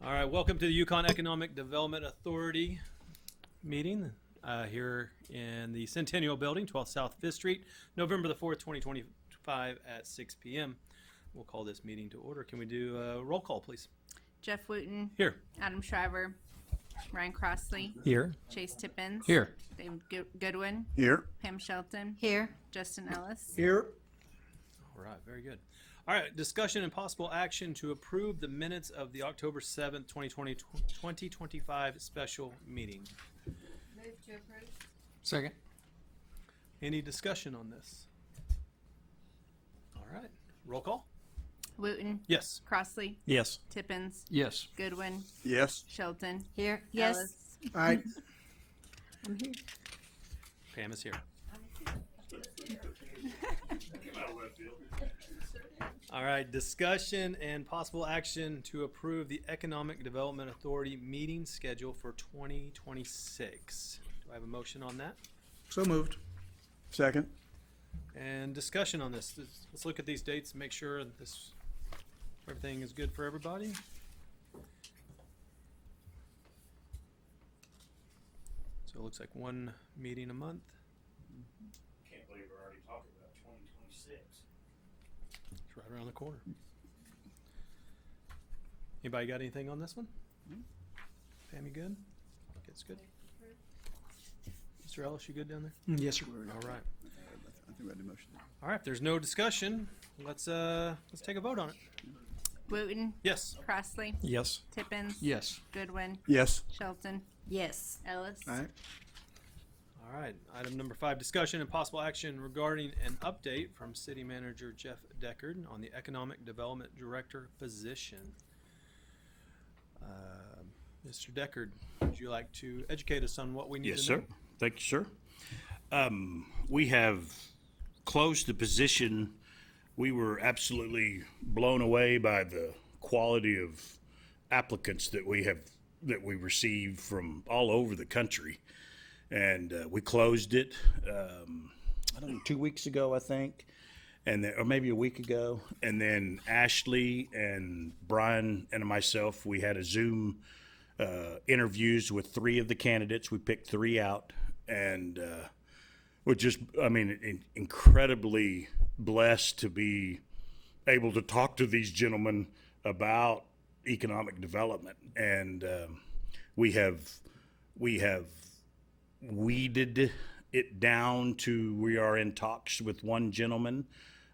All right, welcome to the Yukon Economic Development Authority meeting here in the Centennial Building, 12 South 5th Street, November the 4th, 2025 at 6 p.m. We'll call this meeting to order. Can we do a roll call, please? Jeff Wooten. Here. Adam Shriver. Ryan Crossley. Here. Chase Tippins. Here. David Goodwin. Here. Pam Shelton. Here. Justin Ellis. Here. All right, very good. All right, discussion and possible action to approve the minutes of the October 7th, 2025 special meeting. Move to approve. Second. Any discussion on this? All right, roll call? Wooten. Yes. Crossley. Yes. Tippins. Yes. Goodwin. Yes. Shelton. Here. Ellis. Aye. I'm here. Pam is here. All right, discussion and possible action to approve the Economic Development Authority meeting schedule for 2026. Do I have a motion on that? So moved. Second. And discussion on this. Let's look at these dates and make sure that everything is good for everybody. So it looks like one meeting a month. Can't believe we're already talking about 2026. It's right around the corner. Anybody got anything on this one? Pam, you good? It's good. Mr. Ellis, you good down there? Yes, sir. All right. I think we had a motion. All right. If there's no discussion, let's take a vote on it. Wooten. Yes. Crossley. Yes. Tippins. Yes. Goodwin. Yes. Shelton. Yes. Ellis. Aye. All right. Item number 5, discussion and possible action regarding an update from City Manager Jeff Deckard on the Economic Development Director position. Mr. Deckard, would you like to educate us on what we need Yes, to know? sir. Thank you, sir. We have closed the position. We were absolutely blown away by the quality of applicants that we received from all over the country, and we closed it. I don't know, 2 weeks ago, I think, or maybe a week ago. And then Ashley and Brian and myself, we had a Zoom interviews with 3 of the candidates. We picked 3 out, and we're just, incredibly blessed to be able to talk to these gentlemen about economic development. And we have weeded it down to, we are in talks with one gentleman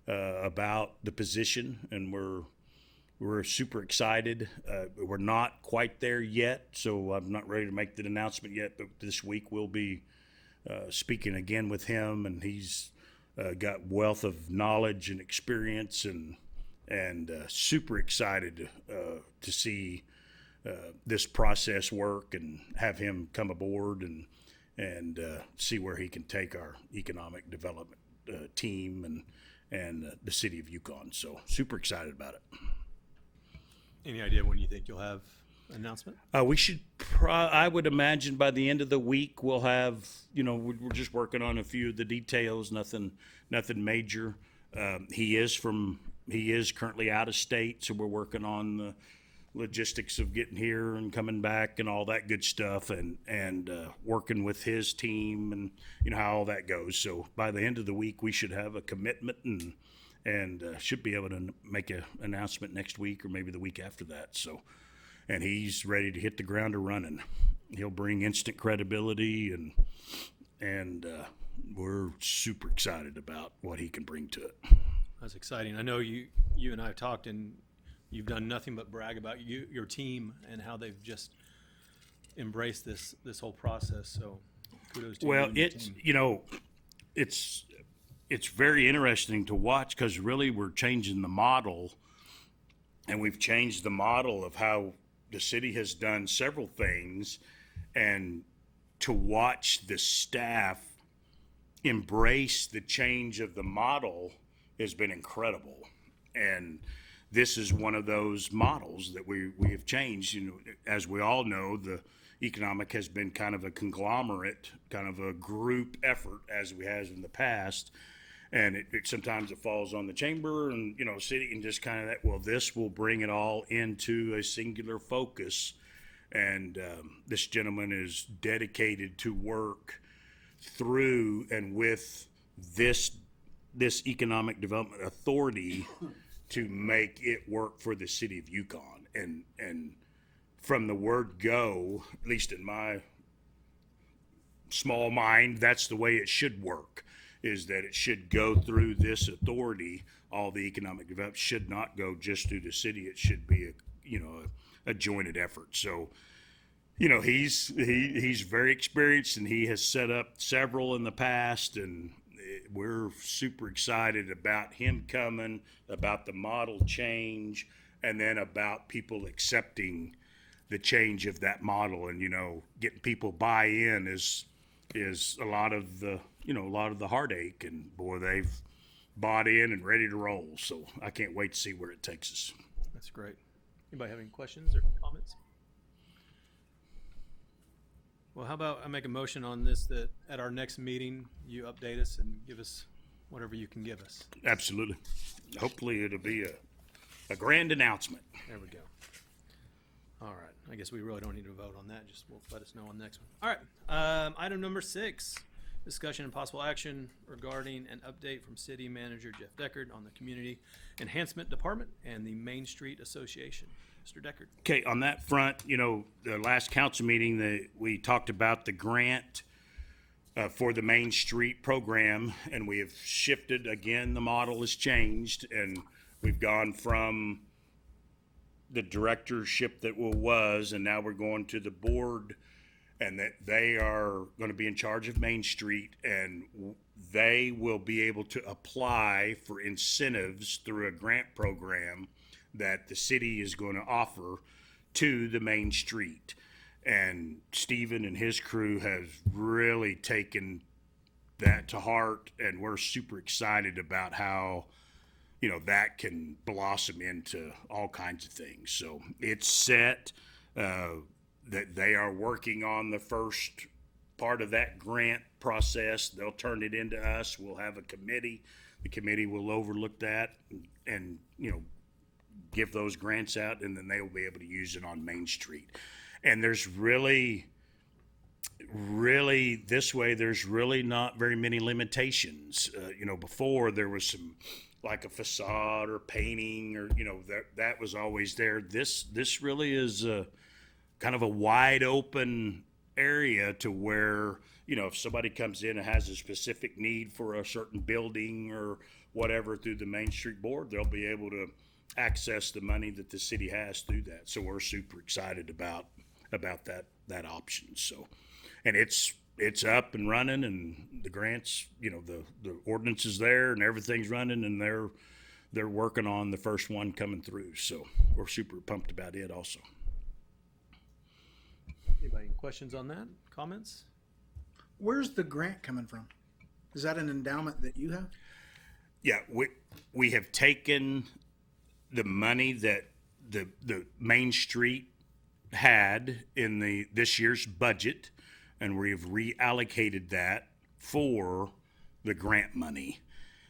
about the position, and we're super excited. We're not quite there yet, so I'm not ready to make the announcement yet, but this week we'll be speaking again with him, and he's got wealth of knowledge and experience, and super excited to see this process work and have him come aboard and see where he can take our economic development team and the city of Yukon. So super excited about it. Any idea when you think you'll have an announcement? We should, I would imagine by the end of the week, we'll have, we're just working on a few of the details, nothing major. He is currently out of state, so we're working on the logistics of getting here and coming back and all that good stuff, and working with his team and, how all that goes. So by the end of the week, we should have a commitment and should be able to make an announcement next week or maybe the week after that. So, and he's ready to hit the ground running. He'll bring instant credibility, and we're super excited about what he can bring to it. That's exciting. I know you and I have talked, and you've done nothing but brag about your team and how they've just embraced this whole process. So kudos to you. Well, and your team. It's very interesting to watch, because really we're changing the model, and we've changed the model of how the city has done several things, and to watch the staff embrace the change of the model has been incredible. And this is one of those models that we have changed. As we all know, the economic has been kind of a conglomerate, kind of a group effort, as we have in the past. And it sometimes it falls on the chamber and, you know, city and just kind of that, well, this will bring it all into a singular focus. And this gentleman is dedicated to work through and with this economic development authority to make it work for the city of Yukon. And from the word go, at least in my small mind, that's the way it should work, is that it should go through this authority. All the economic development should not go just through the city. It should be a jointed effort. So, you know, he's very experienced, and he has set up several in the past, and we're super excited about him coming, about the model change, and then about people accepting the change of that model. And, you know, getting people buy-in is a lot of the heartache, and boy, they've bought in and ready to roll. So I can't wait to see where it takes us. That's great. Anybody have any questions or comments? Well, how about I make a motion on this, that at our next meeting, you update us and give us whatever you can give us. Absolutely. Hopefully it'll be a grand announcement. There we go. All right. I guess we really don't need to vote on that. Just will let us know on the next one. All right. Item number 6, discussion and possible action regarding an update from City Manager Jeff Deckard on the Community Enhancement Department and the Main Street Association. Mr. Deckard. Okay, on that front, you know, the last council meeting, we talked about the grant for the Main Street program, and we have shifted again. The model has changed, and we've gone from the directorship that was, and now we're going to the board, and that they are going to be in charge of Main Street, and they will be able to apply for incentives through a grant program that the city is going to offer to the Main Street. And Stephen and his crew have really taken that to heart, and we're super excited about how, you know, that can blossom into all kinds of things. So it's set that they are working on the first part of that grant process. They'll turn it into us. We'll have a committee. The committee will overlook that and you know, give those grants out, and then they will be able to use it on Main Street. And there's really this way, there's really not very many limitations. You know, before there was some, like a facade or painting, or, you know, that was always there. This really is kind of a wide open area to where, you know, if somebody comes in and has a specific need for a certain building or whatever through the Main Street Board, they'll be able to access the money that the city has through that. So we're super excited about that option. So, and it's up and running, and the grants, you know, the ordinance is there and everything's running, and they're working on the first one coming through. So we're super pumped about it also. Anybody any questions on that? Comments? Where's the grant coming from? Is that an endowment that you have? Yeah, we have taken the money that the Main Street had in this year's budget, and we've reallocated that for the grant money.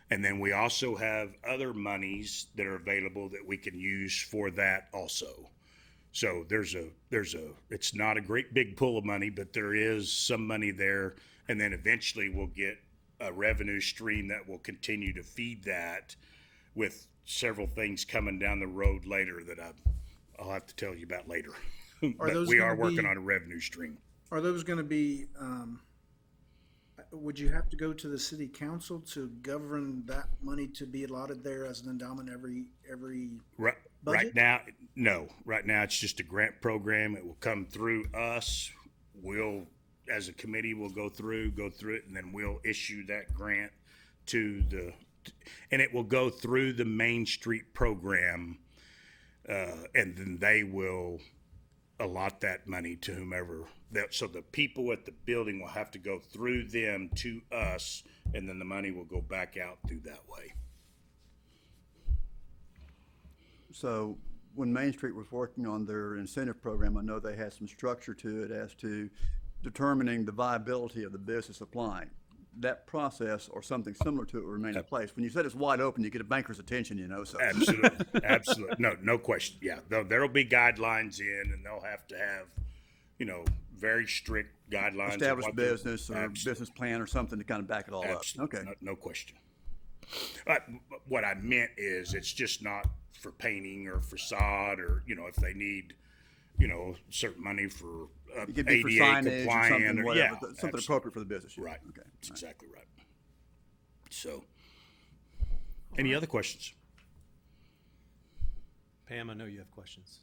And then we also have other monies that are available that we can use for that also. So it's not a great big pool of money, but there is some money there. And then eventually we'll get a revenue stream that will continue to feed that, with several things coming down the road later that I'll have to tell you about later. But we are working on a revenue stream. Are those going to be, would you have to go to the city council to govern that money to be allotted there as an endowment every Right now, no. Right now, it's just a grant program. It will come through us. We'll, as a committee, we'll go through it, and then we'll issue that grant and it will go through the Main Street program, and then they will allot that money to whomever. So the people at the building will have to go through them to us, and then the money will go back out through that way. So when Main Street was working on their incentive program, I know they had some structure to it as to determining the viability of the business applying. that process or something similar to it will remain in place. When you said it's wide open, you get a banker's attention, you know, so. Absolutely, absolutely. No question. Yeah, there'll be guidelines in, and they'll have to have, very strict guidelines. of Established what they're- business or Absolutely. business plan or something to kind of back it all up. Absolutely. Okay. No question. What I meant is, it's just not for painting or facade, or if they need, certain money for It could be for ADA signage or compliant, something, or whatever, yeah, something absolutely. appropriate for the business. yeah. Right. Okay. That's exactly right. So, any other questions? Pam, I know you have questions.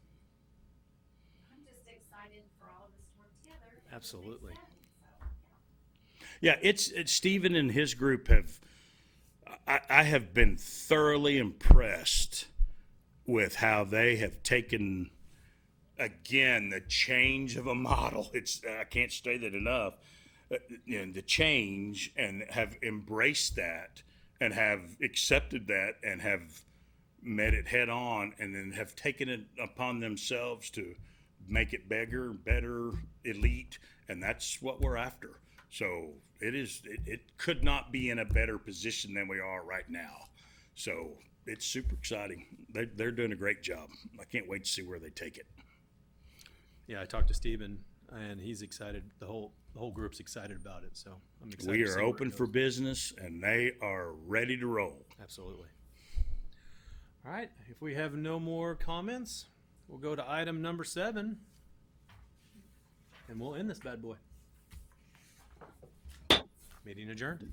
I'm just excited for all of us to work together. Absolutely. Yeah, it's Stephen and his group have. I have been thoroughly impressed with how they have taken, again, the change of a model. I can't say that enough. The change, and have embraced that and have accepted that and have met it head on, and then have taken it upon themselves to make it bigger, better, elite, and that's what we're after. So it could not be in a better position than we are right now. So it's super exciting. They're doing a great job. I can't wait to see where they take it. Yeah, I talked to Steven, and he's excited. The whole group's excited about it. So I'm excited. We to see are where it open goes. for business, and they are ready to roll. Absolutely. All right. If we have no more comments, we'll go to item number 7, and we'll end this bad boy. Meeting adjourned.